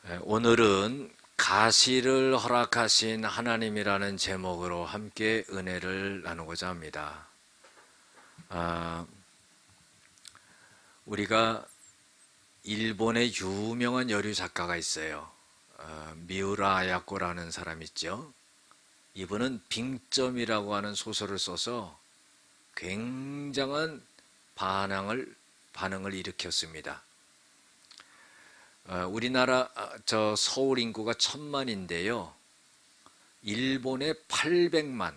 오늘은 가시를 허락하신 하나님이라는 제목으로 함께 은혜를 나누고자 합니다. 우리가 일본의 유명한 여류 작가가 있어요. 미우라 아야코라는 사람 있죠. 이분은 빙점이라고 하는 소설을 써서 굉장한 반응을 일으켰습니다. 우리나라 서울 인구가 1000만인데요. 일본의 800만,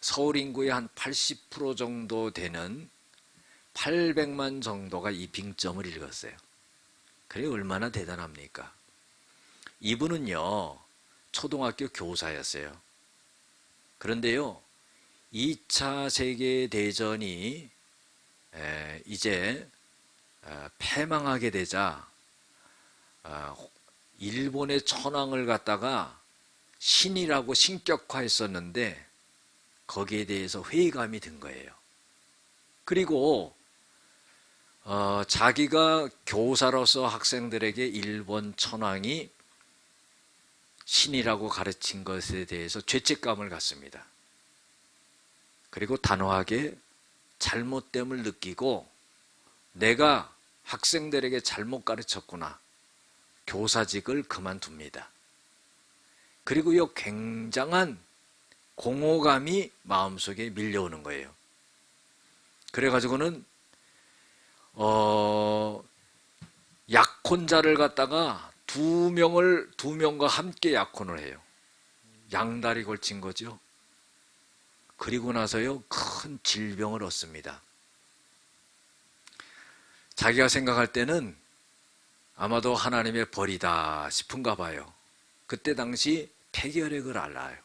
서울 인구의 한 80% 정도 되는 800만 정도가 이 빙점을 읽었어요. 그게 얼마나 대단합니까? 이분은요, 초등학교 교사였어요. 그런데요, 2차 세계대전이 이제 패망하게 되자 일본의 천황을 갖다가 신이라고 신격화했었는데 거기에 대해서 회의감이 든 거예요. 그리고 자기가 교사로서 학생들에게 일본 천황이 신이라고 가르친 것에 대해서 죄책감을 갖습니다. 그리고 단호하게 잘못됨을 느끼고 내가 학생들에게 잘못 가르쳤구나. 교사직을 그만둡니다. 그리고요, 굉장한 공허감이 마음속에 밀려오는 거예요. 그래가지고는 약혼자를 갖다가 두 명과 함께 약혼을 해요. 양다리 걸친 거죠. 그리고 나서요, 큰 질병을 얻습니다. 자기가 생각할 때는 아마도 하나님의 벌이다 싶은가 봐요. 그때 당시 폐결핵을 앓아요.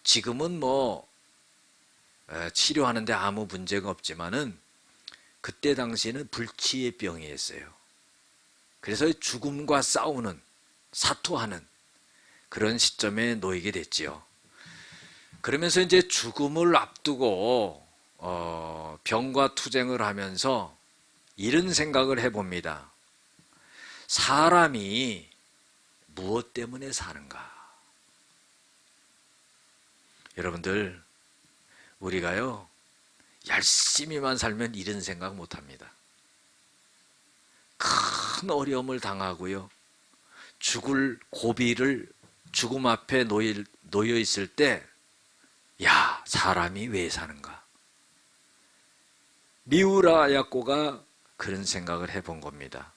지금은 치료하는데 아무 문제가 없지만은 그때 당시에는 불치의 병이었어요. 그래서 죽음과 싸우는, 사투하는 그런 시점에 놓이게 됐지요. 그러면서 이제 죽음을 앞두고 병과 투쟁을 하면서 이런 생각을 해봅니다. 사람이 무엇 때문에 사는가? 여러분들, 우리가요, 열심히만 살면 이런 생각 못합니다. 큰 어려움을 당하고요, 죽을 고비를 죽음 앞에 놓여 있을 때, 야, 사람이 왜 사는가? 미우라 아야코가 그런 생각을 해본 겁니다.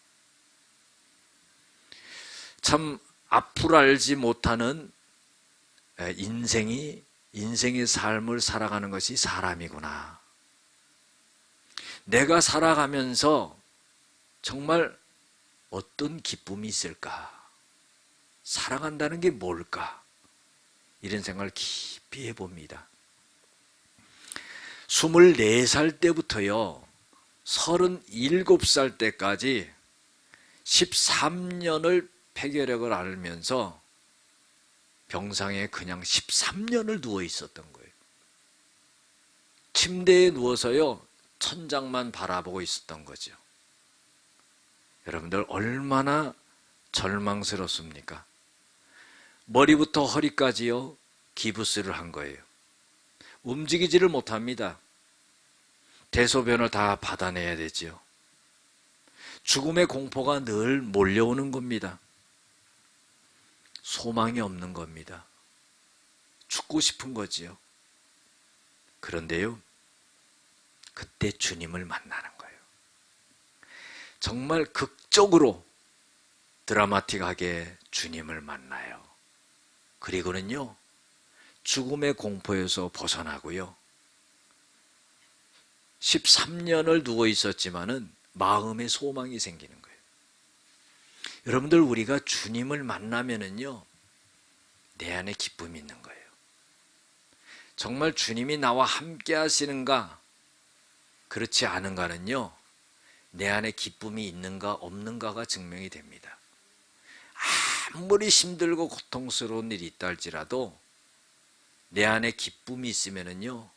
참 앞을 알지 못하는 인생의 삶을 살아가는 것이 사람이구나. 내가 살아가면서 정말 어떤 기쁨이 있을까? 살아간다는 게 뭘까? 이런 생각을 깊이 해봅니다. 24살 때부터요, 37살 때까지 13년을 폐결핵을 앓으면서 병상에 그냥 13년을 누워 있었던 거예요. 침대에 누워서요, 천장만 바라보고 있었던 거죠. 여러분들, 얼마나 절망스럽습니까? 머리부터 허리까지요, 기부스를 한 거예요. 움직이지를 못합니다. 대소변을 다 받아내야 되지요. 죽음의 공포가 늘 몰려오는 겁니다. 소망이 없는 겁니다. 죽고 싶은 거지요. 그런데요, 그때 주님을 만나는 거예요. 정말 극적으로 드라마틱하게 주님을 만나요. 그리고는요, 죽음의 공포에서 벗어나고요, 13년을 누워 있었지만은 마음에 소망이 생기는 거예요. 여러분들, 우리가 주님을 만나면은요, 내 안에 기쁨이 있는 거예요. 정말 주님이 나와 함께 하시는가, 그렇지 않은가는요, 내 안에 기쁨이 있는가 없는가가 증명이 됩니다. 아무리 힘들고 고통스러운 일이 있다 할지라도 내 안에 기쁨이 있으면은요,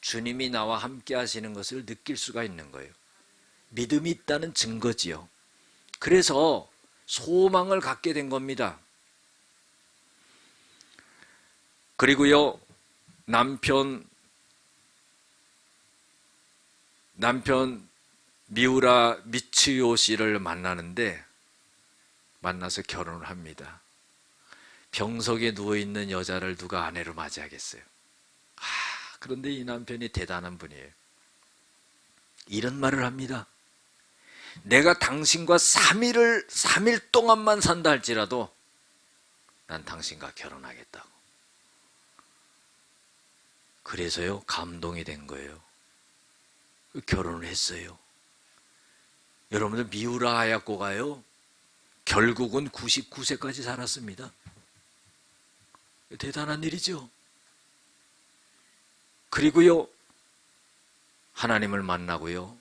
주님이 나와 함께 하시는 것을 느낄 수가 있는 거예요. 믿음이 있다는 증거지요. 그래서 소망을 갖게 된 겁니다. 그리고요, 남편 미우라 미츠요 씨를 만나서 결혼을 합니다. 병석에 누워있는 여자를 누가 아내로 맞이하겠어요? 그런데 이 남편이 대단한 분이에요. 이런 말을 합니다. 내가 당신과 3일 동안만 산다 할지라도 난 당신과 결혼하겠다고. 그래서요, 감동이 된 거예요. 결혼을 했어요. 여러분들, 미우라 하야코가요, 결국은 99세까지 살았습니다. 대단한 일이죠. 그리고요, 하나님을 만나고요,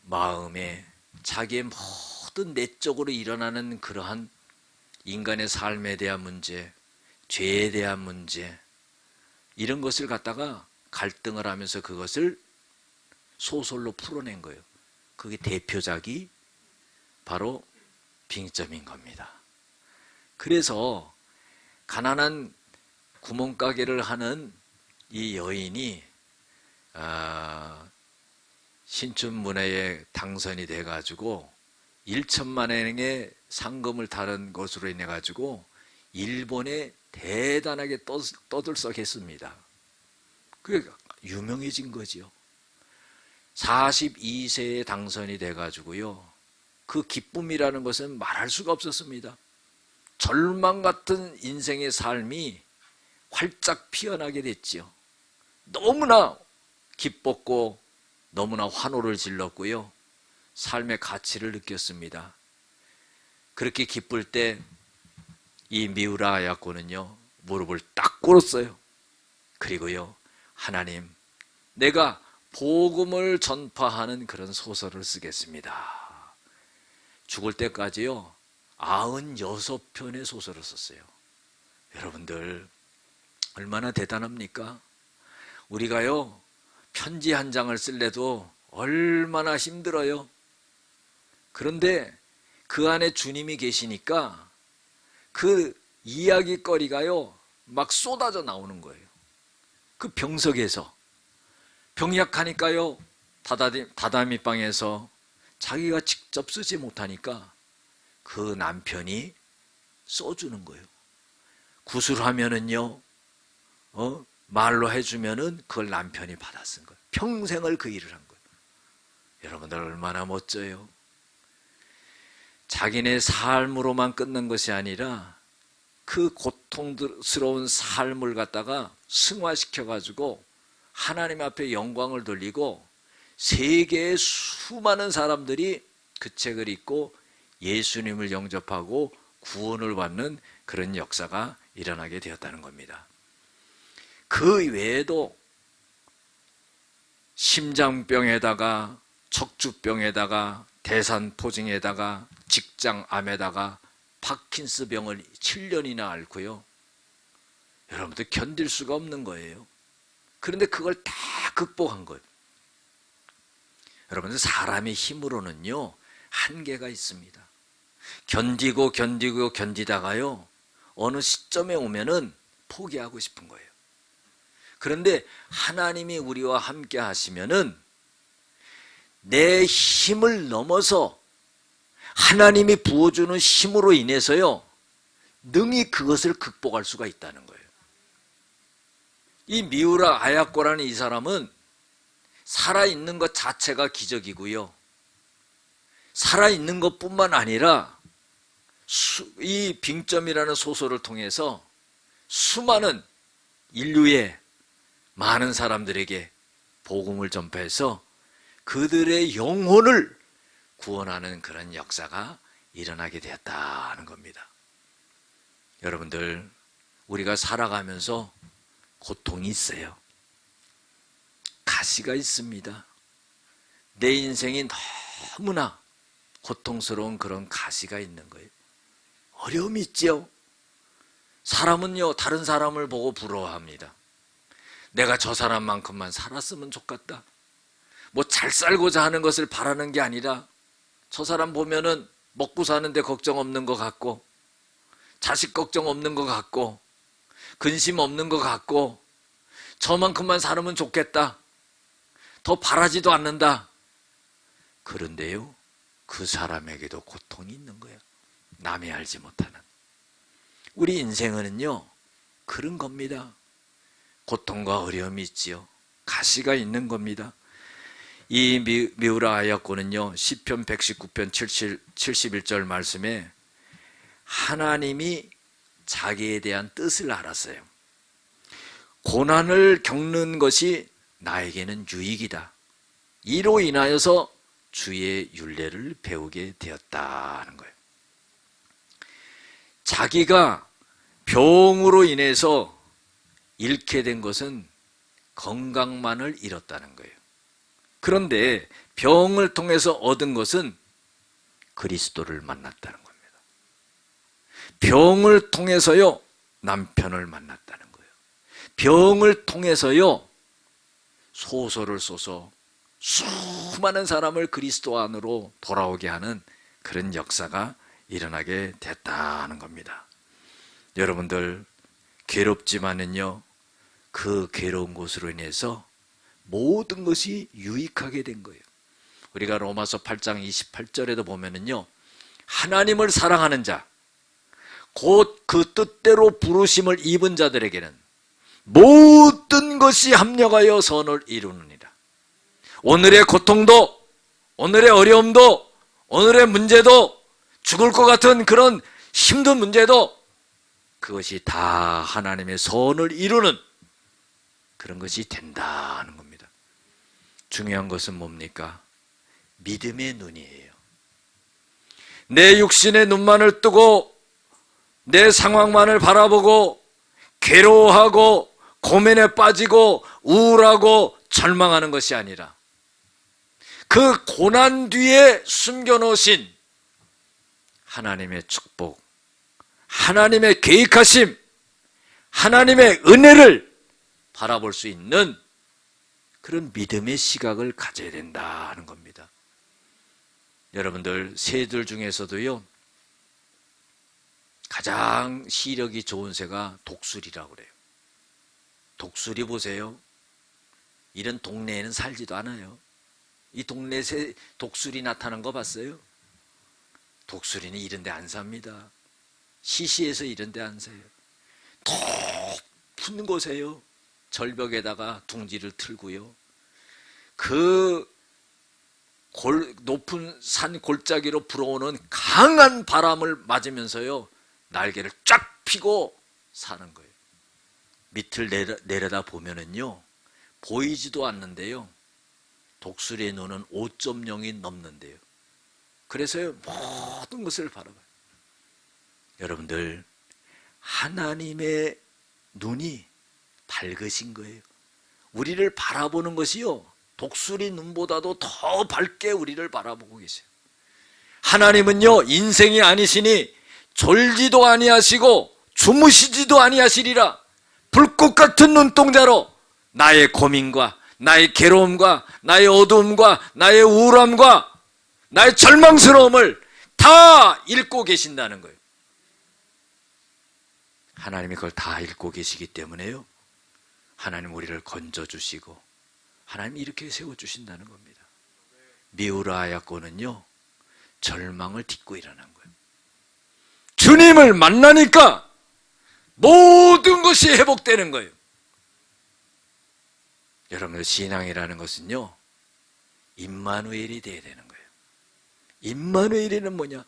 마음에 자기의 모든 내적으로 일어나는 그러한 인간의 삶에 대한 문제, 죄에 대한 문제, 이런 것을 갖다가 갈등을 하면서 그것을 소설로 풀어낸 거예요. 그게 대표작이 바로 빙점인 겁니다. 그래서 가난한 구멍가게를 하는 이 여인이 신춘문예에 당선이 돼가지고 1천만 엔의 상금을 타는 것으로 인해 가지고 일본에 대단하게 떠들썩했습니다. 그게 유명해진 거지요. 42세에 당선이 돼가지고요, 그 기쁨이라는 것은 말할 수가 없었습니다. 절망 같은 인생의 삶이 활짝 피어나게 됐지요. 너무나 기뻤고 너무나 환호를 질렀고요, 삶의 가치를 느꼈습니다. 그렇게 기쁠 때 이 미우라 하야코는요, 무릎을 딱 꿇었어요. 그리고요, 하나님, 내가 복음을 전파하는 그런 소설을 쓰겠습니다. 죽을 때까지요, 96편의 소설을 썼어요. 여러분들, 얼마나 대단합니까? 우리가요, 편지 한 장을 쓸래도 얼마나 힘들어요. 그런데 그 안에 주님이 계시니까 그 이야기거리가요, 막 쏟아져 나오는 거예요. 그 병석에서. 병약하니까요, 다다미 방에서 자기가 직접 쓰지 못하니까 그 남편이 써주는 거예요. 구술하면은요, 말로 해주면은 그걸 남편이 받아 쓴 거예요. 평생을 그 일을 한 거예요. 여러분들, 얼마나 멋져요. 자기네 삶으로만 끝난 것이 아니라 그 고통스러운 삶을 갖다가 승화시켜가지고 하나님 앞에 영광을 돌리고 세계의 수많은 사람들이 그 책을 읽고 예수님을 영접하고 구원을 받는 그런 역사가 일어나게 되었다는 겁니다. 그 외에도 심장병에다가 척추병에다가 대산포증에다가 직장암에다가 파킨스 병을 7년이나 앓고요, 여러분들 견딜 수가 없는 거예요. 그런데 그걸 다 극복한 거예요. 여러분들, 사람의 힘으로는요, 한계가 있습니다. 견디다가요, 어느 시점에 오면은 포기하고 싶은 거예요. 그런데 하나님이 우리와 함께 하시면은 내 힘을 넘어서 하나님이 부어주는 힘으로 인해서요, 능히 그것을 극복할 수가 있다는 거예요. 이 미우라 아야코라는 이 사람은 살아있는 것 자체가 기적이고요, 살아있는 것뿐만 아니라 이 빙점이라는 소설을 통해서 수많은 인류의 많은 사람들에게 복음을 전파해서 그들의 영혼을 구원하는 그런 역사가 일어나게 되었다는 겁니다. 여러분들, 우리가 살아가면서 고통이 있어요. 가시가 있습니다. 내 인생이 너무나 고통스러운 그런 가시가 있는 거예요. 어려움이 있지요. 사람은요, 다른 사람을 보고 부러워합니다. 내가 저 사람만큼만 살았으면 좋겠다. 뭐 잘 살고자 하는 것을 바라는 게 아니라 저 사람 보면은 먹고 사는데 걱정 없는 것 같고, 자식 걱정 없는 것 같고, 근심 없는 것 같고, 저만큼만 살으면 좋겠다, 더 바라지도 않는다. 그런데요, 그 사람에게도 고통이 있는 거예요. 남이 알지 못하는. 우리 인생은요 그런 겁니다. 고통과 어려움이 있지요. 가시가 있는 겁니다. 이 미우라 아야코는요 시편 119편 71절 말씀에 하나님이 자기에 대한 뜻을 알았어요. 고난을 겪는 것이 나에게는 유익이다. 이로 인하여서 주의 율례를 배우게 되었다는 거예요. 자기가 병으로 인해서 잃게 된 것은 건강만을 잃었다는 거예요. 그런데 병을 통해서 얻은 것은 그리스도를 만났다는 겁니다. 병을 통해서요 남편을 만났다는 거예요. 병을 통해서요 소설을 써서 수많은 사람을 그리스도 안으로 돌아오게 하는 그런 역사가 일어나게 됐다는 겁니다. 여러분들 괴롭지만은요 그 괴로운 것으로 인해서 모든 것이 유익하게 된 거예요. 우리가 로마서 8장 28절에도 보면은요 하나님을 사랑하는 자 곧 그 뜻대로 부르심을 입은 자들에게는 모든 것이 합력하여 선을 이루느니라. 오늘의 고통도, 오늘의 어려움도, 오늘의 문제도, 죽을 것 같은 그런 힘든 문제도 그것이 다 하나님의 선을 이루는 그런 것이 된다는 겁니다. 중요한 것은 뭡니까? 믿음의 눈이에요. 내 육신의 눈만을 뜨고 내 상황만을 바라보고 괴로워하고 고민에 빠지고 우울하고 절망하는 것이 아니라 그 고난 뒤에 숨겨놓으신 하나님의 축복, 하나님의 계획하심, 하나님의 은혜를 바라볼 수 있는 그런 믿음의 시각을 가져야 된다는 겁니다. 여러분들 새들 중에서도요 가장 시력이 좋은 새가 독수리라고 그래요. 독수리 보세요. 이런 동네에는 살지도 않아요. 이 동네 새 독수리 나타난 거 봤어요? 독수리는 이런 데 안 삽니다. 시시해서 이런 데 안 사요. 높은 곳에요 절벽에다가 둥지를 틀고요 그 높은 산 골짜기로 불어오는 강한 바람을 맞으면서요 날개를 쫙 펴고 사는 거예요. 밑을 내려다 보면은요 보이지도 않는데요 독수리의 눈은 5.0이 넘는데요. 그래서요 모든 것을 바라봐요. 여러분들 하나님의 눈이 밝으신 거예요. 우리를 바라보는 것이요 독수리 눈보다도 더 밝게 우리를 바라보고 계세요. 하나님은요 인생이 아니시니 졸지도 아니하시고 주무시지도 아니하시리라. 불꽃 같은 눈동자로 나의 고민과 나의 괴로움과 나의 어두움과 나의 우울함과 나의 절망스러움을 다 읽고 계신다는 거예요. 하나님이 그걸 다 읽고 계시기 때문에요 하나님 우리를 건져주시고 하나님이 이렇게 세워주신다는 겁니다. 미우라 아야코는요 절망을 딛고 일어난 거예요. 주님을 만나니까 모든 것이 회복되는 거예요. 여러분들 신앙이라는 것은요 임마누엘이 돼야 되는 거예요. 임마누엘이는 뭐냐?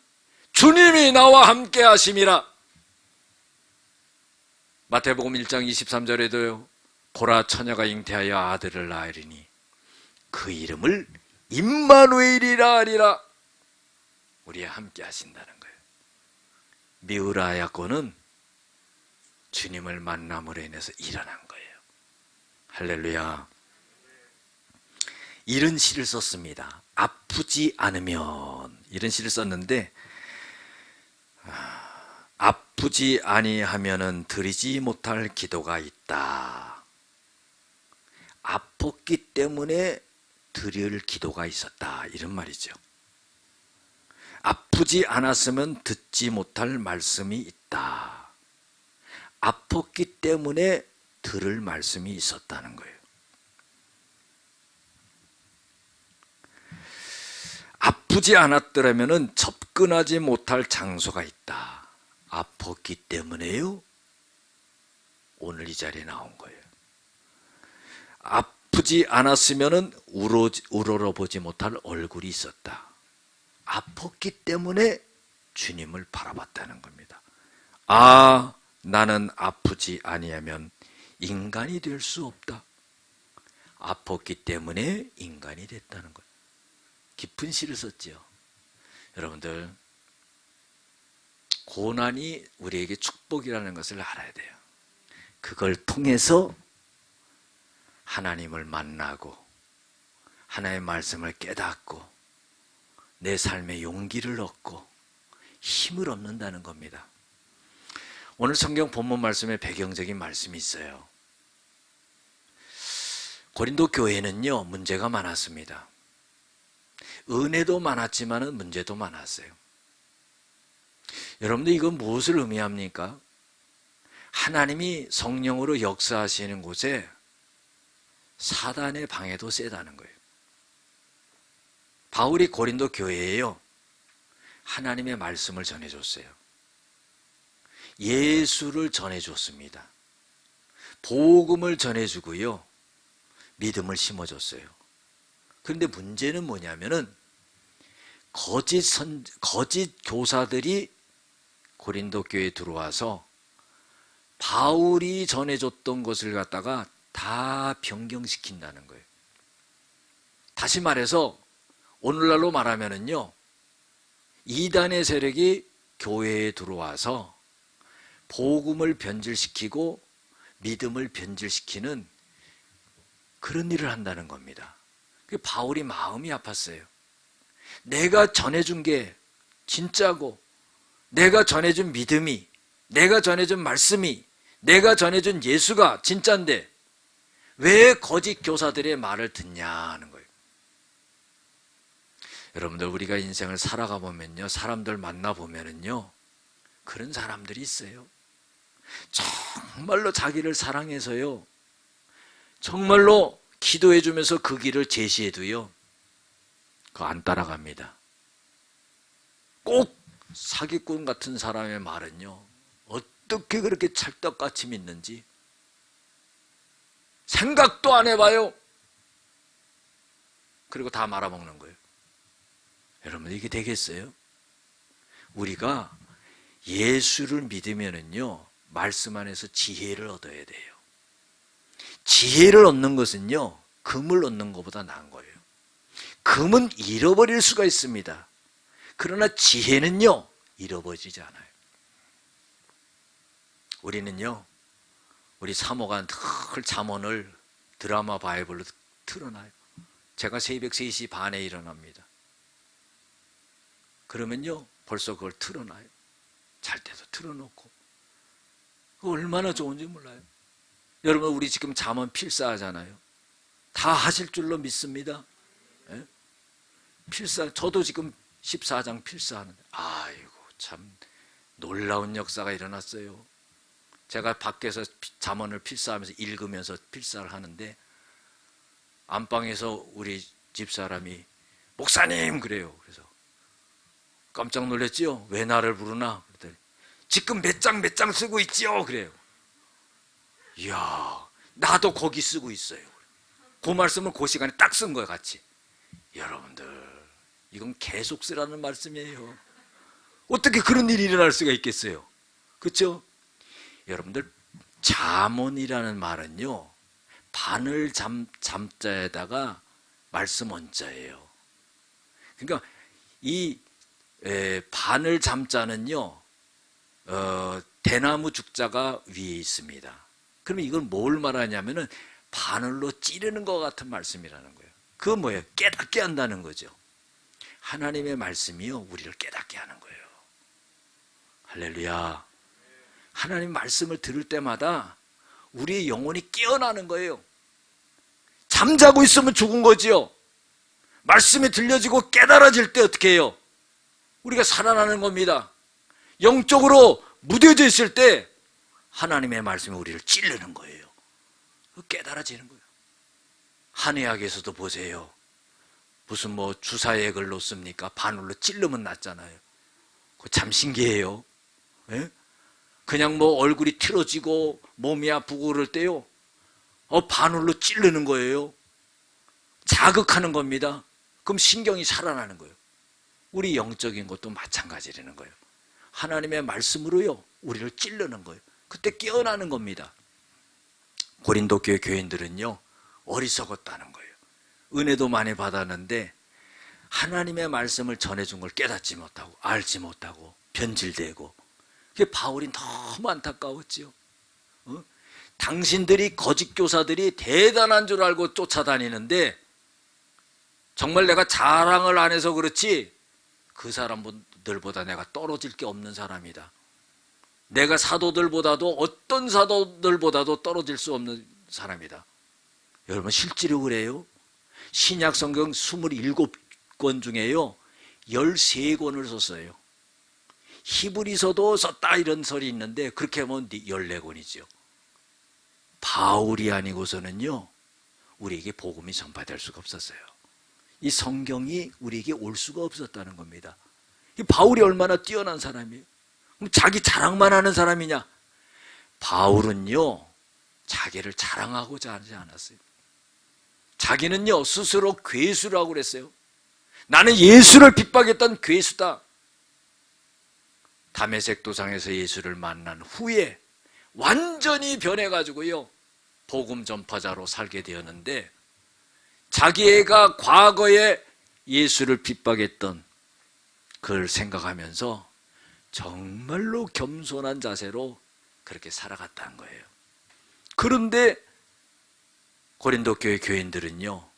주님이 나와 함께 하심이라. 마태복음 1장 23절에도요 보라 처녀가 잉태하여 아들을 낳으리니 그 이름을 임마누엘이라 하리라. 우리와 함께 하신다는 거예요. 미우라 아야코는 주님을 만남으로 인해서 일어난 거예요. 할렐루야. 이런 시를 썼습니다. 아프지 않으면, 이런 시를 썼는데 아프지 아니하면은 드리지 못할 기도가 있다. 아팠기 때문에 드릴 기도가 있었다, 이런 말이죠. 아프지 않았으면 듣지 못할 말씀이 있다. 아팠기 때문에 들을 말씀이 있었다는 거예요. 아프지 않았더라면 접근하지 못할 장소가 있다. 아팠기 때문에요. 오늘 이 자리에 나온 거예요. 아프지 않았으면 우러러보지 못할 얼굴이 있었다. 아팠기 때문에 주님을 바라봤다는 겁니다. 아, 나는 아프지 아니하면 인간이 될 수 없다. 아팠기 때문에 인간이 됐다는 거예요. 깊은 시를 썼지요. 여러분들, 고난이 우리에게 축복이라는 것을 알아야 돼요. 그걸 통해서 하나님을 만나고 하나님의 말씀을 깨닫고 내 삶에 용기를 얻고 힘을 얻는다는 겁니다. 오늘 성경 본문 말씀에 배경적인 말씀이 있어요. 고린도 교회는요, 문제가 많았습니다. 은혜도 많았지만 문제도 많았어요. 여러분들, 이건 무엇을 의미합니까? 하나님이 성령으로 역사하시는 곳에 사단의 방해도 세다는 거예요. 바울이 고린도 교회에요, 하나님의 말씀을 전해줬어요. 예수를 전해줬습니다. 복음을 전해주고요, 믿음을 심어줬어요. 그런데 문제는 뭐냐면은 거짓 교사들이 고린도 교회에 들어와서 바울이 전해줬던 것을 갖다가 다 변경시킨다는 거예요. 다시 말해서 오늘날로 말하면은요, 이단의 세력이 교회에 들어와서 복음을 변질시키고 믿음을 변질시키는 그런 일을 한다는 겁니다. 바울이 마음이 아팠어요. 내가 전해준 게 진짜고, 내가 전해준 믿음이, 내가 전해준 말씀이, 내가 전해준 예수가 진짜인데 왜 거짓 교사들의 말을 듣냐는 거예요. 여러분들, 우리가 인생을 살아가 보면요, 사람들 만나 보면은요, 그런 사람들이 있어요. 정말로 자기를 사랑해서요, 정말로 기도해 주면서 그 길을 제시해도요, 그거 안 따라갑니다. 꼭 사기꾼 같은 사람의 말은요, 어떻게 그렇게 찰떡같이 믿는지 생각도 안 해봐요. 그리고 다 말아먹는 거예요. 여러분, 이게 되겠어요? 우리가 예수를 믿으면은요, 말씀 안에서 지혜를 얻어야 돼요. 지혜를 얻는 것은요, 금을 얻는 것보다 나은 거예요. 금은 잃어버릴 수가 있습니다. 그러나 지혜는요, 잃어버리지 않아요. 우리는요, 우리 사모가 늘 잠언을 드라마 바이블로 틀어놔요. 제가 새벽 3시 반에 일어납니다. 그러면요, 벌써 그걸 틀어놔요. 잘 때도 틀어놓고. 그거 얼마나 좋은지 몰라요. 여러분, 우리 지금 잠언 필사하잖아요. 다 하실 줄로 믿습니다. 예? 필사, 저도 지금 14장 필사하는데, 아이고, 참 놀라운 역사가 일어났어요. 제가 밖에서 잠언을 필사하면서 읽으면서 필사를 하는데, 안방에서 우리 집사람이 목사님 그래요. 그래서 깜짝 놀랐지요. 왜 나를 부르나? 그랬더니 지금 몇 장 쓰고 있지요. 그래요. 이야, 나도 거기 쓰고 있어요. 그 말씀을 그 시간에 딱 쓴 거예요, 같이. 여러분들, 이건 계속 쓰라는 말씀이에요. 어떻게 그런 일이 일어날 수가 있겠어요? 그렇죠? 여러분들, 잠언이라는 말은요, 바늘 잠자에다가 말씀 원자예요. 그러니까 이 바늘 잠자는요, 대나무 죽자가 위에 있습니다. 그러면 이건 뭘 말하냐면은 바늘로 찌르는 것 같은 말씀이라는 거예요. 그건 뭐예요? 깨닫게 한다는 거죠. 하나님의 말씀이요, 우리를 깨닫게 하는 거예요. 할렐루야. 하나님 말씀을 들을 때마다 우리의 영혼이 깨어나는 거예요. 잠자고 있으면 죽은 거지요. 말씀이 들려지고 깨달아질 때 어떻게 해요? 우리가 살아나는 겁니다. 영적으로 무뎌져 있을 때 하나님의 말씀이 우리를 찌르는 거예요. 깨달아지는 거예요. 한의학에서도 보세요. 무슨 뭐 주사액을 놓습니까? 바늘로 찌르면 낫잖아요. 그거 참 신기해요. 예? 그냥 뭐 얼굴이 틀어지고 몸이 아프고 그럴 때요, 바늘로 찌르는 거예요. 자극하는 겁니다. 그럼 신경이 살아나는 거예요. 우리 영적인 것도 마찬가지라는 거예요. 하나님의 말씀으로요, 우리를 찌르는 거예요. 그때 깨어나는 겁니다. 고린도 교회 교인들은요, 어리석었다는 거예요. 은혜도 많이 받았는데 하나님의 말씀을 전해준 걸 깨닫지 못하고 알지 못하고 변질되고, 그게 바울이 너무 안타까웠지요. 당신들이 거짓 교사들이 대단한 줄 알고 쫓아다니는데 정말 내가 자랑을 안 해서 그렇지 그 사람들보다 내가 떨어질 게 없는 사람이다. 내가 사도들보다도 어떤 사도들보다도 떨어질 수 없는 사람이다. 여러분 실제로 그래요. 신약 성경 27권 중에요 13권을 썼어요. 히브리서도 썼다 이런 설이 있는데 그렇게 하면 14권이죠. 바울이 아니고서는요 우리에게 복음이 전파될 수가 없었어요. 이 성경이 우리에게 올 수가 없었다는 겁니다. 이 바울이 얼마나 뛰어난 사람이에요. 그럼 자기 자랑만 하는 사람이냐? 바울은요 자기를 자랑하고자 하지 않았어요. 자기는요 스스로 괴수라고 그랬어요. 나는 예수를 핍박했던 괴수다. 다메섹 도상에서 예수를 만난 후에 완전히 변해가지고요 복음 전파자로 살게 되었는데, 자기가 과거에 예수를 핍박했던 그걸 생각하면서 정말로 겸손한 자세로 그렇게 살아갔다는 거예요. 그런데 고린도 교회 교인들은요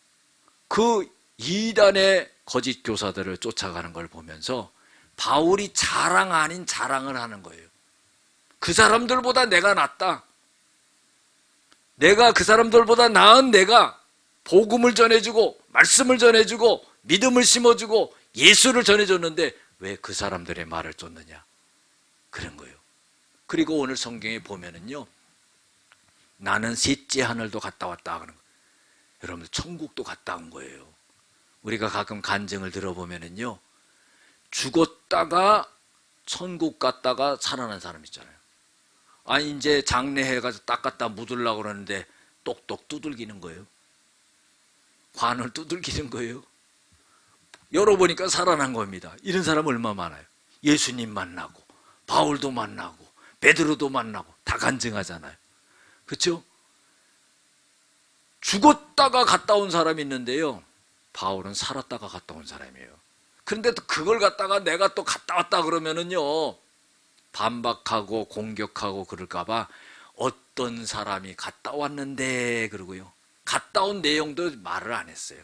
그 이단의 거짓 교사들을 쫓아가는 걸 보면서 바울이 자랑 아닌 자랑을 하는 거예요. 그 사람들보다 내가 낫다. 내가 그 사람들보다 나은 내가 복음을 전해주고 말씀을 전해주고 믿음을 심어주고 예수를 전해줬는데 왜 그 사람들의 말을 쫓느냐, 그런 거예요. 그리고 오늘 성경에 보면은요 나는 셋째 하늘도 갔다 왔다 그런 거예요. 여러분들 천국도 갔다 온 거예요. 우리가 가끔 간증을 들어보면은요 죽었다가 천국 갔다가 살아난 사람 있잖아요. 아니 이제 장례해가지고 딱 갖다 묻으려고 그러는데 똑똑 두들기는 거예요. 관을 두들기는 거예요. 열어보니까 살아난 겁니다. 이런 사람 얼마 많아요. 예수님 만나고 바울도 만나고 베드로도 만나고 다 간증하잖아요. 그렇죠? 죽었다가 갔다 온 사람이 있는데요 바울은 살았다가 갔다 온 사람이에요. 그런데 또 그걸 갖다가 내가 또 갔다 왔다 그러면은요 반박하고 공격하고 그럴까봐 어떤 사람이 갔다 왔는데 그러고요 갔다 온 내용도 말을 안 했어요.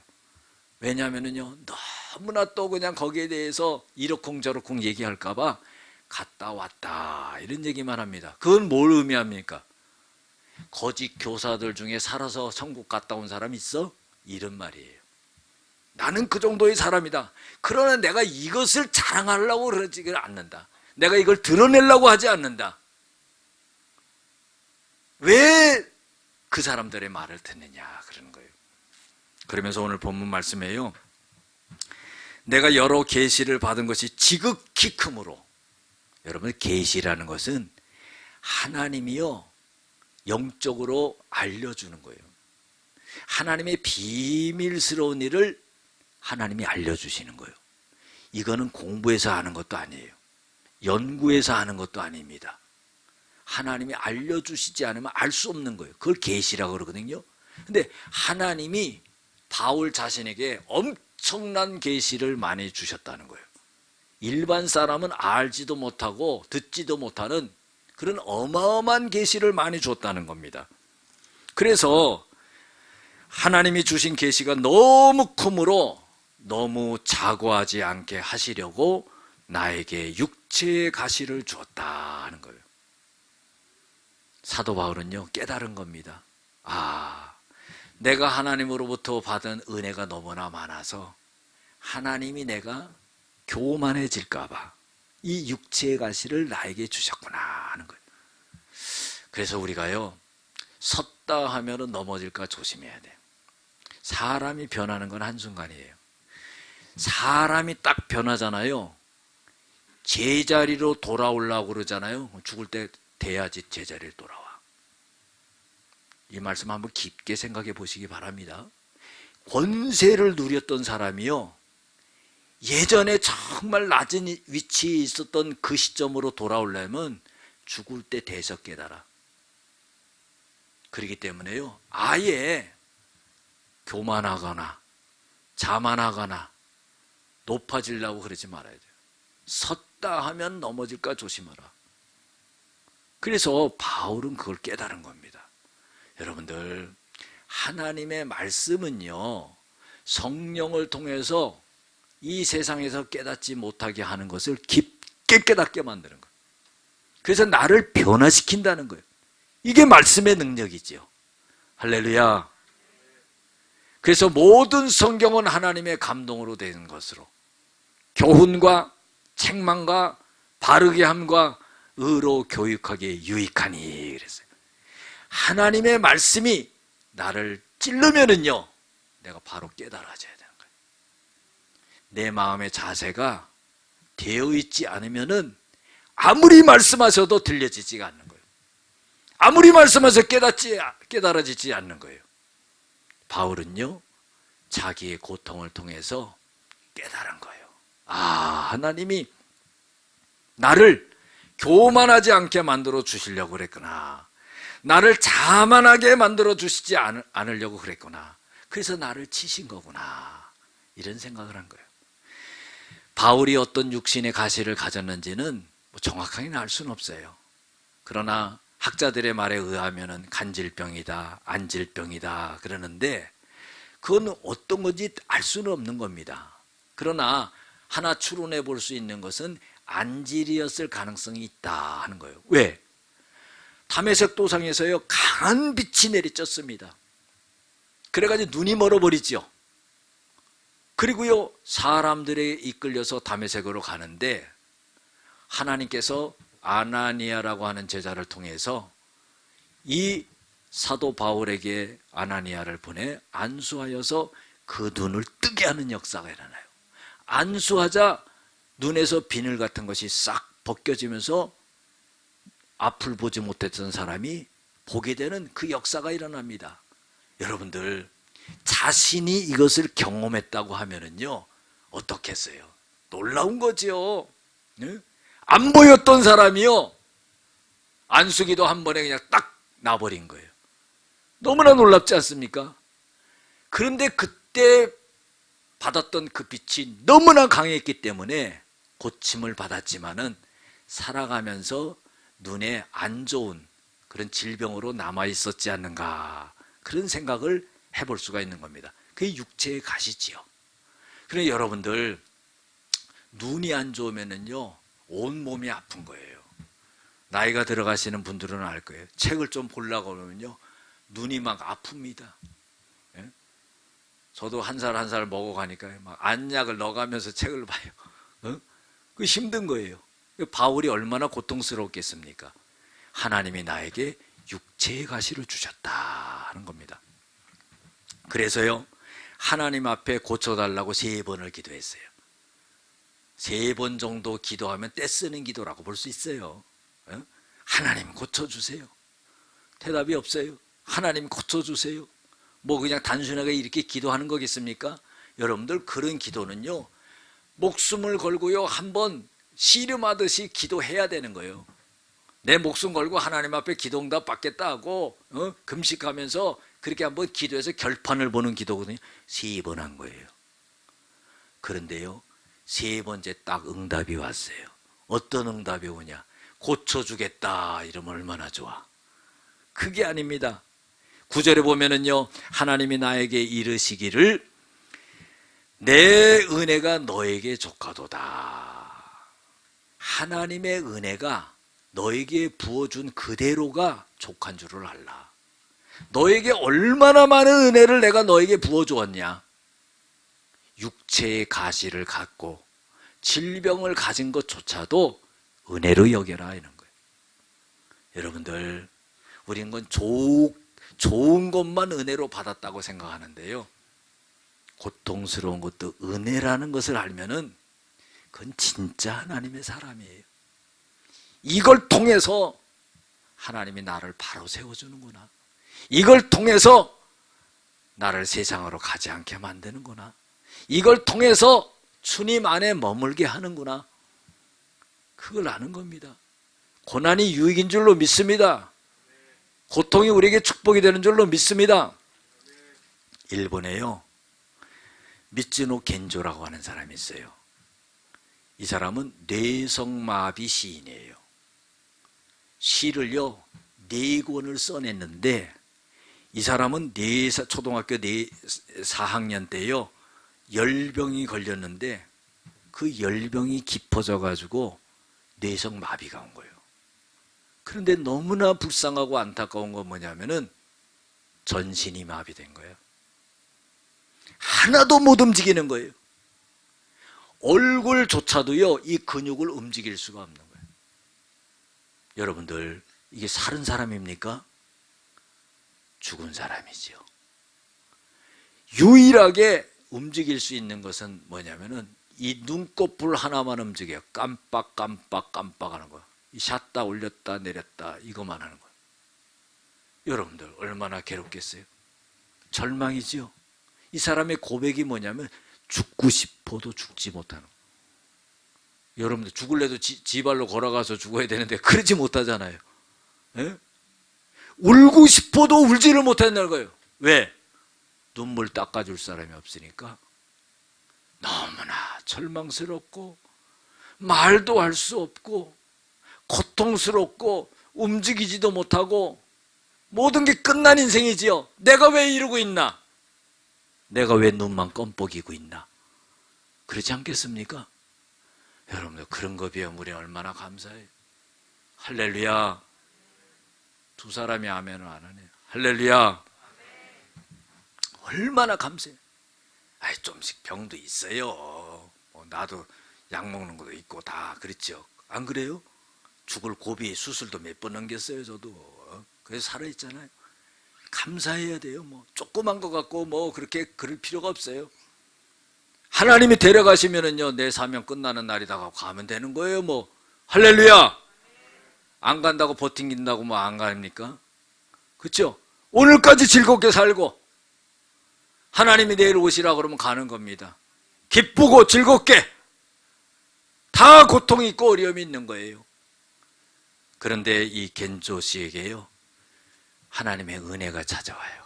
왜냐하면은요 너무나 또 그냥 거기에 대해서 이러쿵저러쿵 얘기할까봐 갔다 왔다 이런 얘기만 합니다. 그건 뭘 의미합니까? 거짓 교사들 중에 살아서 천국 갔다 온 사람 있어? 이런 말이에요. 나는 그 정도의 사람이다. 그러나 내가 이것을 자랑하려고 그러지 않는다. 내가 이걸 드러내려고 하지 않는다. 왜 그 사람들의 말을 듣느냐 그러는 거예요. 그러면서 오늘 본문 말씀에요 내가 여러 계시를 받은 것이 지극히 크므로, 여러분 계시라는 것은 하나님이요 영적으로 알려주는 거예요. 하나님의 비밀스러운 일을 하나님이 알려주시는 거예요. 이거는 공부해서 하는 것도 아니에요. 연구해서 하는 것도 아닙니다. 하나님이 알려주시지 않으면 알 수 없는 거예요. 그걸 계시라고 그러거든요. 근데 하나님이 바울 자신에게 엄청난 계시를 많이 주셨다는 거예요. 일반 사람은 알지도 못하고 듣지도 못하는 그런 어마어마한 계시를 많이 줬다는 겁니다. 그래서 하나님이 주신 계시가 너무 크므로 너무 자고하지 않게 하시려고 나에게 육체의 가시를 주었다는 거예요. 사도 바울은요 깨달은 겁니다. 내가 하나님으로부터 받은 은혜가 너무나 많아서 하나님이 내가 교만해질까 봐 이 육체의 가시를 나에게 주셨구나 하는 거예요. 그래서 우리가요, 섰다 하면은 넘어질까 조심해야 돼요. 사람이 변하는 건 한순간이에요. 사람이 딱 변하잖아요. 제자리로 돌아오려고 그러잖아요. 죽을 때 돼야지 제자리로 돌아와. 이 말씀 한번 깊게 생각해 보시기 바랍니다. 권세를 누렸던 사람이요, 예전에 정말 낮은 위치에 있었던 그 시점으로 돌아오려면 죽을 때 돼서 깨달아. 그렇기 때문에요, 아예 교만하거나 자만하거나 높아지려고 그러지 말아야 돼요. 섰다 하면 넘어질까 조심하라. 그래서 바울은 그걸 깨달은 겁니다. 여러분들, 하나님의 말씀은요, 성령을 통해서 이 세상에서 깨닫지 못하게 하는 것을 깊게 깨닫게 만드는 거예요. 그래서 나를 변화시킨다는 거예요. 이게 말씀의 능력이죠. 할렐루야. 그래서 모든 성경은 하나님의 감동으로 된 것으로 교훈과 책망과 바르게 함과 의로 교육하기에 유익하니 그랬어요. 하나님의 말씀이 나를 찔르면은요, 내가 바로 깨달아져야 되는 거예요. 내 마음의 자세가 되어 있지 않으면은 아무리 말씀하셔도 들려지지가 않는 거예요. 아무리 말씀하셔도 깨달아지지 않는 거예요. 바울은요, 자기의 고통을 통해서 깨달은 거예요. 아, 하나님이 나를 교만하지 않게 만들어 주시려고 그랬구나. 나를 자만하게 만들어 주시지 않으려고 그랬구나. 그래서 나를 치신 거구나. 이런 생각을 한 거예요. 바울이 어떤 육신의 가시를 가졌는지는 정확하게는 알 수는 없어요. 그러나 학자들의 말에 의하면 간질병이다, 안질병이다 그러는데 그건 어떤 건지 알 수는 없는 겁니다. 그러나 하나 추론해 볼 수 있는 것은 안질이었을 가능성이 있다 하는 거예요. 왜? 다메섹 도상에서요, 강한 빛이 내리쬐습니다. 그래가지고 눈이 멀어버리죠. 그리고요, 사람들에 이끌려서 다메섹으로 가는데 하나님께서 아나니아라고 하는 제자를 통해서 이 사도 바울에게 아나니아를 보내 안수하여서 그 눈을 뜨게 하는 역사가 일어나요. 안수하자 눈에서 비늘 같은 것이 싹 벗겨지면서 앞을 보지 못했던 사람이 보게 되는 그 역사가 일어납니다. 여러분들, 자신이 이것을 경험했다고 하면은요, 어떻겠어요? 놀라운 거죠. 네? 안 보였던 사람이요, 안수기도 한 번에 그냥 딱 나버린 거예요. 너무나 놀랍지 않습니까? 그런데 그때 받았던 그 빛이 너무나 강했기 때문에 고침을 받았지만은 살아가면서 눈에 안 좋은 그런 질병으로 남아 있었지 않는가, 그런 생각을 해볼 수가 있는 겁니다. 그게 육체의 가시지요. 그런데 여러분들, 눈이 안 좋으면은요, 온 몸이 아픈 거예요. 나이가 들어가시는 분들은 알 거예요. 책을 좀 보려고 하면요, 눈이 막 아픕니다. 예? 저도 한 살 한 살 먹어가니까 막 안약을 넣어가면서 책을 봐요. 어? 그 힘든 거예요. 바울이 얼마나 고통스러웠겠습니까? 하나님이 나에게 육체의 가시를 주셨다 하는 겁니다. 그래서요, 하나님 앞에 고쳐달라고 3번을 기도했어요. 3번 정도 기도하면 떼쓰는 기도라고 볼 수 있어요. 하나님 고쳐주세요. 대답이 없어요. 하나님 고쳐주세요. 뭐 그냥 단순하게 이렇게 기도하는 거겠습니까? 여러분들, 그런 기도는요, 목숨을 걸고요, 한번 씨름하듯이 기도해야 되는 거예요. 내 목숨 걸고 하나님 앞에 기도응답 받겠다 하고 금식하면서 그렇게 한번 기도해서 결판을 보는 기도거든요. 3번 한 거예요. 그런데요, 3번째 딱 응답이 왔어요. 어떤 응답이 오냐? 고쳐주겠다 이러면 얼마나 좋아. 그게 아닙니다. 9절에 보면은요, 하나님이 나에게 이르시기를 내 은혜가 너에게 족하도다. 하나님의 은혜가 너에게 부어준 그대로가 족한 줄을 알라. 너에게 얼마나 많은 은혜를 내가 너에게 부어주었냐. 육체의 가시를 갖고 질병을 가진 것조차도 은혜로 여겨라 이런 거예요. 여러분들, 우리는 건 좋은 것만 은혜로 받았다고 생각하는데요, 고통스러운 것도 은혜라는 것을 알면은 그건 진짜 하나님의 사람이에요. 이걸 통해서 하나님이 나를 바로 세워주는구나, 이걸 통해서 나를 세상으로 가지 않게 만드는구나, 이걸 통해서 주님 안에 머물게 하는구나, 그걸 아는 겁니다. 고난이 유익인 줄로 믿습니다. 고통이 우리에게 축복이 되는 줄로 믿습니다. 일본에요, 미츠노 겐조라고 하는 사람이 있어요. 이 사람은 뇌성마비 시인이에요. 시를요 4권을 써냈는데, 이 사람은 초등학교 4학년 때요 열병이 걸렸는데 그 열병이 깊어져 가지고 뇌성마비가 온 거예요. 그런데 너무나 불쌍하고 안타까운 건 뭐냐면은 전신이 마비된 거예요. 하나도 못 움직이는 거예요. 얼굴조차도요 이 근육을 움직일 수가 없는 거예요. 여러분들, 이게 살은 사람입니까? 죽은 사람이지요. 유일하게 움직일 수 있는 것은 뭐냐면은 이 눈꺼풀 하나만 움직여요. 깜빡깜빡 하는 거예요. 샷다 올렸다 내렸다 이것만 하는 거예요. 여러분들, 얼마나 괴롭겠어요? 절망이지요. 이 사람의 고백이 뭐냐면 죽고 싶어도 죽지 못하는 거예요. 여러분들, 죽을래도 지 발로 걸어가서 죽어야 되는데 그러지 못하잖아요. 예? 울고 싶어도 울지를 못한다는 거예요. 왜? 눈물 닦아줄 사람이 없으니까. 너무나 절망스럽고 말도 할 수 없고 고통스럽고 움직이지도 못하고 모든 게 끝난 인생이지요. 내가 왜 이러고 있나? 내가 왜 눈만 껌뻑이고 있나? 그렇지 않겠습니까? 여러분들, 그런 거 비하면 우리는 얼마나 감사해요. 할렐루야. 2사람이 아멘을 안 하네요. 할렐루야. 얼마나 감사해요. 아이, 좀씩 병도 있어요. 나도 약 먹는 것도 있고 다 그렇죠. 안 그래요? 죽을 고비 수술도 몇 번 넘겼어요, 저도. 그래서 살아있잖아요. 감사해야 돼요. 조그만 거 갖고 그렇게 그럴 필요가 없어요. 하나님이 데려가시면은요, 내 사명 끝나는 날이다가 가면 되는 거예요. 할렐루야. 안 간다고 버팅긴다고 안 갑니까? 그렇죠? 오늘까지 즐겁게 살고 하나님이 내일 오시라 그러면 가는 겁니다. 기쁘고 즐겁게. 다 고통이 있고 어려움이 있는 거예요. 그런데 이 겐조 씨에게요, 하나님의 은혜가 찾아와요.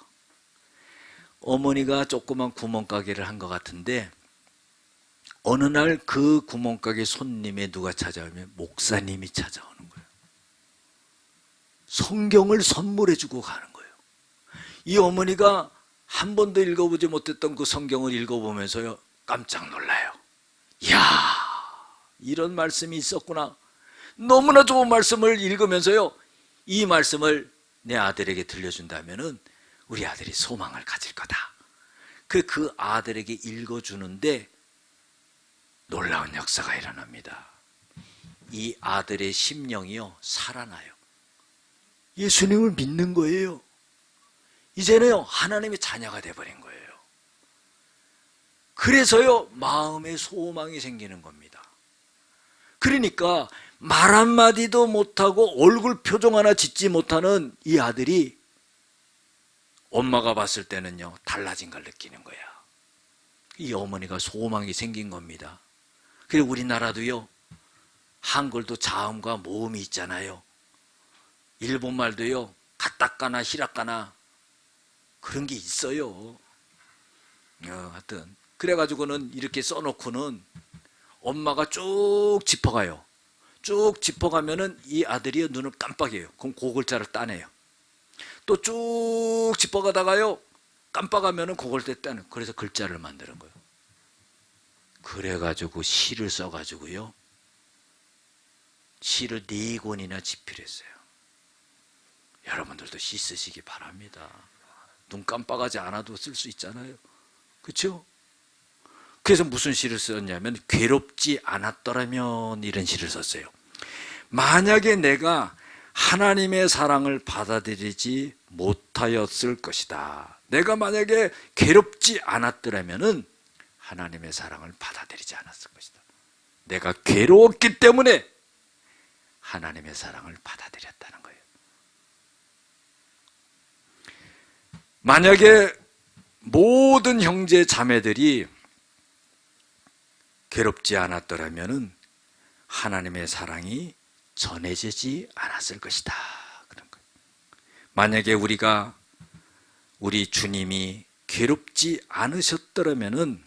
어머니가 조그만 구멍가게를 한 것 같은데 어느 날 그 구멍가게 손님에 누가 찾아오면 목사님이 찾아오는 거예요. 성경을 선물해 주고 가는 거예요. 이 어머니가 한 번도 읽어보지 못했던 그 성경을 읽어보면서요 깜짝 놀라요. 이야, 이런 말씀이 있었구나. 너무나 좋은 말씀을 읽으면서요, 이 말씀을 내 아들에게 들려준다면은 우리 아들이 소망을 가질 거다. 그 아들에게 읽어주는데 놀라운 역사가 일어납니다. 이 아들의 심령이요 살아나요. 예수님을 믿는 거예요. 이제는요 하나님의 자녀가 돼버린 거예요. 그래서요 마음에 소망이 생기는 겁니다. 그러니까 말 한마디도 못하고 얼굴 표정 하나 짓지 못하는 이 아들이 엄마가 봤을 때는요 달라진 걸 느끼는 거야. 이 어머니가 소망이 생긴 겁니다. 그리고 우리나라도요 한글도 자음과 모음이 있잖아요. 일본말도요 가타카나 히라카나 그런 게 있어요. 하여튼 그래가지고는 이렇게 써놓고는 엄마가 쭉 짚어가요. 쭉 짚어가면은 이 아들이 눈을 깜빡여요. 그럼 그 글자를 따내요. 또 쭉 짚어가다가요 깜빡하면은 그 글자 따내요. 그래서 글자를 만드는 거예요. 그래가지고 시를 써가지고요 시를 4권이나 집필했어요. 여러분들도 시 쓰시기 바랍니다. 눈 깜빡하지 않아도 쓸 수 있잖아요. 그렇죠? 그래서 무슨 시를 썼냐면 괴롭지 않았더라면 이런 시를 썼어요. 만약에 내가 하나님의 사랑을 받아들이지 못하였을 것이다. 내가 만약에 괴롭지 않았더라면 하나님의 사랑을 받아들이지 않았을 것이다. 내가 괴로웠기 때문에 하나님의 사랑을 받아들였다는 거예요. 만약에 모든 형제 자매들이 괴롭지 않았더라면 하나님의 사랑이 전해지지 않았을 것이다. 그런 거예요. 만약에 우리 주님이 괴롭지 않으셨더라면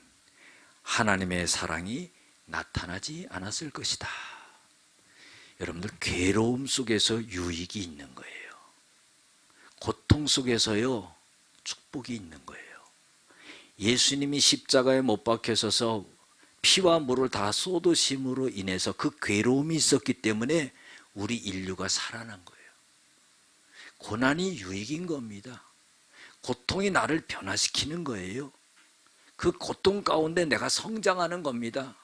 하나님의 사랑이 나타나지 않았을 것이다. 여러분들, 괴로움 속에서 유익이 있는 거예요. 고통 속에서요, 축복이 있는 거예요. 예수님이 십자가에 못 박혀서서 피와 물을 다 쏟으심으로 인해서 그 괴로움이 있었기 때문에 우리 인류가 살아난 거예요. 고난이 유익인 겁니다. 고통이 나를 변화시키는 거예요. 그 고통 가운데 내가 성장하는 겁니다.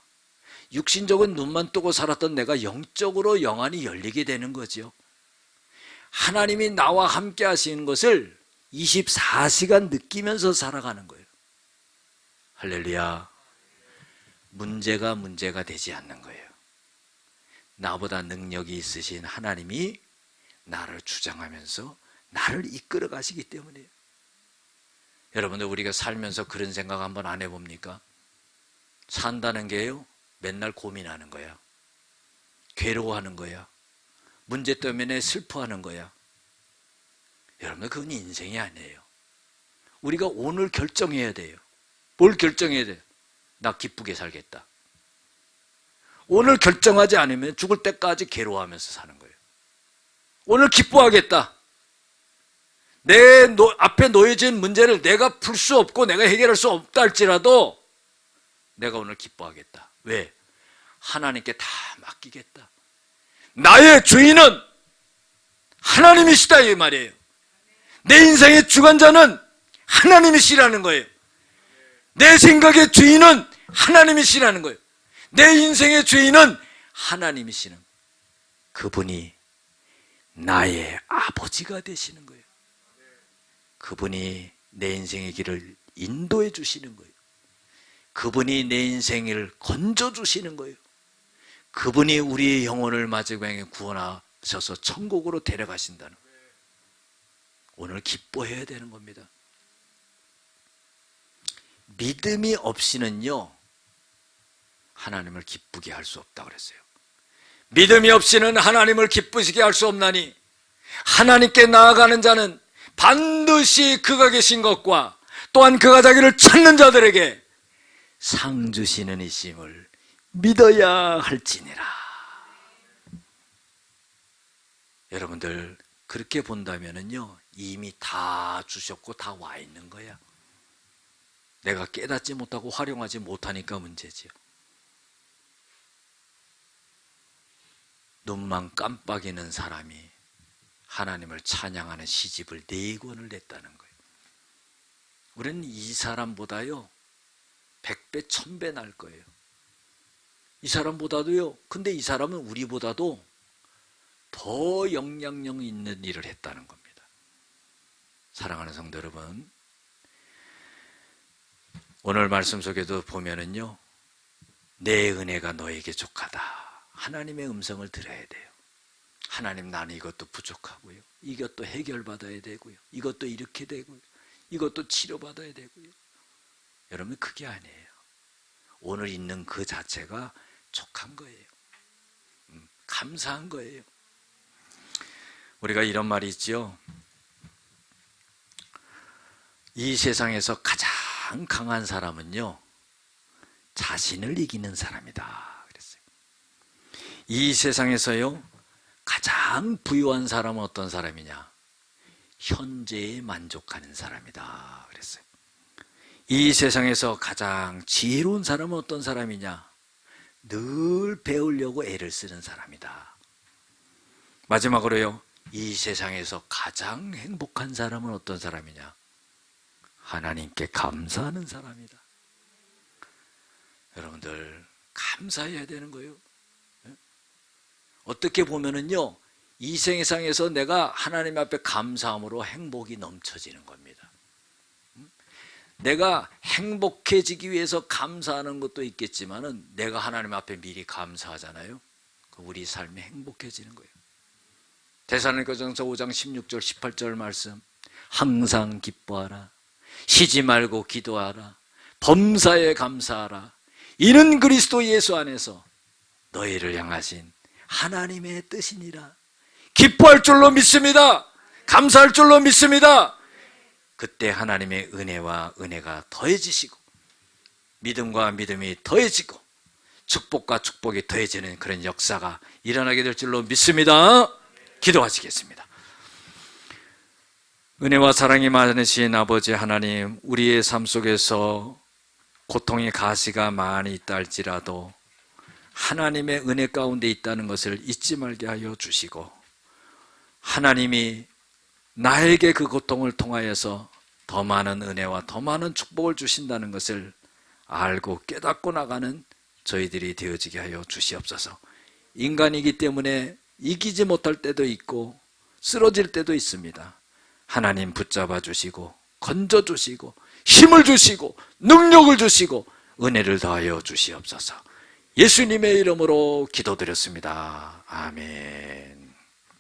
육신적인 눈만 뜨고 살았던 내가 영적으로 영안이 열리게 되는 거죠. 하나님이 나와 함께 하시는 것을 24시간 느끼면서 살아가는 거예요. 할렐루야. 문제가 되지 않는 거예요. 나보다 능력이 있으신 하나님이 나를 주장하면서 나를 이끌어 가시기 때문이에요. 여러분들, 우리가 살면서 그런 생각 한번 안 해봅니까? 산다는 게요, 맨날 고민하는 거야. 괴로워하는 거야. 문제 때문에 슬퍼하는 거야. 여러분들, 그건 인생이 아니에요. 우리가 오늘 결정해야 돼요. 뭘 결정해야 돼요? 나 기쁘게 살겠다. 오늘 결정하지 않으면 죽을 때까지 괴로워하면서 사는 거예요. 오늘 기뻐하겠다. 내 앞에 놓여진 문제를 내가 풀 수 없고 내가 해결할 수 없다 할지라도 내가 오늘 기뻐하겠다. 왜? 하나님께 다 맡기겠다. 나의 주인은 하나님이시다, 이 말이에요. 내 인생의 주관자는 하나님이시라는 거예요. 내 생각의 주인은 하나님이시라는 거예요. 내 인생의 주인은 하나님이시는, 그분이 나의 아버지가 되시는 거예요. 그분이 내 인생의 길을 인도해 주시는 거예요. 그분이 내 인생을 건져 주시는 거예요. 그분이 우리의 영혼을 마지막에 구원하셔서 천국으로 데려가신다는 거예요. 오늘 기뻐해야 되는 겁니다. 믿음이 없이는요, 하나님을 기쁘게 할 수 없다고 그랬어요. 믿음이 없이는 하나님을 기쁘시게 할 수 없나니 하나님께 나아가는 자는 반드시 그가 계신 것과 또한 그가 자기를 찾는 자들에게 상 주시는 이심을 믿어야 할지니라. 여러분들, 그렇게 본다면은요, 이미 다 주셨고 다 와 있는 거야. 내가 깨닫지 못하고 활용하지 못하니까 문제지요. 눈만 깜빡이는 사람이 하나님을 찬양하는 시집을 4권을 냈다는 거예요. 우리는 이 사람보다요 100배 1000배 날 거예요. 이 사람보다도요, 근데 이 사람은 우리보다도 더 영향력 있는 일을 했다는 겁니다. 사랑하는 성도 여러분, 오늘 말씀 속에도 보면은요, 내 은혜가 너에게 족하다. 하나님의 음성을 들어야 돼요. 하나님, 나는 이것도 부족하고요, 이것도 해결받아야 되고요, 이것도 이렇게 되고요, 이것도 치료받아야 되고요. 여러분, 그게 아니에요. 오늘 있는 그 자체가 족한 거예요. 감사한 거예요. 우리가 이런 말이 있죠. 이 세상에서 가장 강한 사람은요, 자신을 이기는 사람이다 그랬어요. 이 세상에서요, 가장 부유한 사람은 어떤 사람이냐? 현재에 만족하는 사람이다 그랬어요. 이 세상에서 가장 지혜로운 사람은 어떤 사람이냐? 늘 배우려고 애를 쓰는 사람이다. 마지막으로요, 이 세상에서 가장 행복한 사람은 어떤 사람이냐? 하나님께 감사하는 사람이다. 여러분들 감사해야 되는 거예요. 어떻게 보면은요, 이 세상에서 내가 하나님 앞에 감사함으로 행복이 넘쳐지는 겁니다. 내가 행복해지기 위해서 감사하는 것도 있겠지만은 내가 하나님 앞에 미리 감사하잖아요. 우리 삶이 행복해지는 거예요. 데살로니가전서 5장 16절 18절 말씀, 항상 기뻐하라, 쉬지 말고 기도하라, 범사에 감사하라, 이는 그리스도 예수 안에서 너희를 향하신 하나님의 뜻이니라. 기뻐할 줄로 믿습니다. 감사할 줄로 믿습니다. 그때 하나님의 은혜와 은혜가 더해지시고 믿음과 믿음이 더해지고 축복과 축복이 더해지는 그런 역사가 일어나게 될 줄로 믿습니다. 기도하시겠습니다. 은혜와 사랑이 많으신 아버지 하나님, 우리의 삶 속에서 고통의 가시가 많이 있다 할지라도 하나님의 은혜 가운데 있다는 것을 잊지 말게 하여 주시고, 하나님이 나에게 그 고통을 통하여서 더 많은 은혜와 더 많은 축복을 주신다는 것을 알고 깨닫고 나가는 저희들이 되어지게 하여 주시옵소서. 인간이기 때문에 이기지 못할 때도 있고 쓰러질 때도 있습니다. 하나님 붙잡아 주시고 건져 주시고 힘을 주시고 능력을 주시고 은혜를 더하여 주시옵소서. 예수님의 이름으로 기도드렸습니다. 아멘.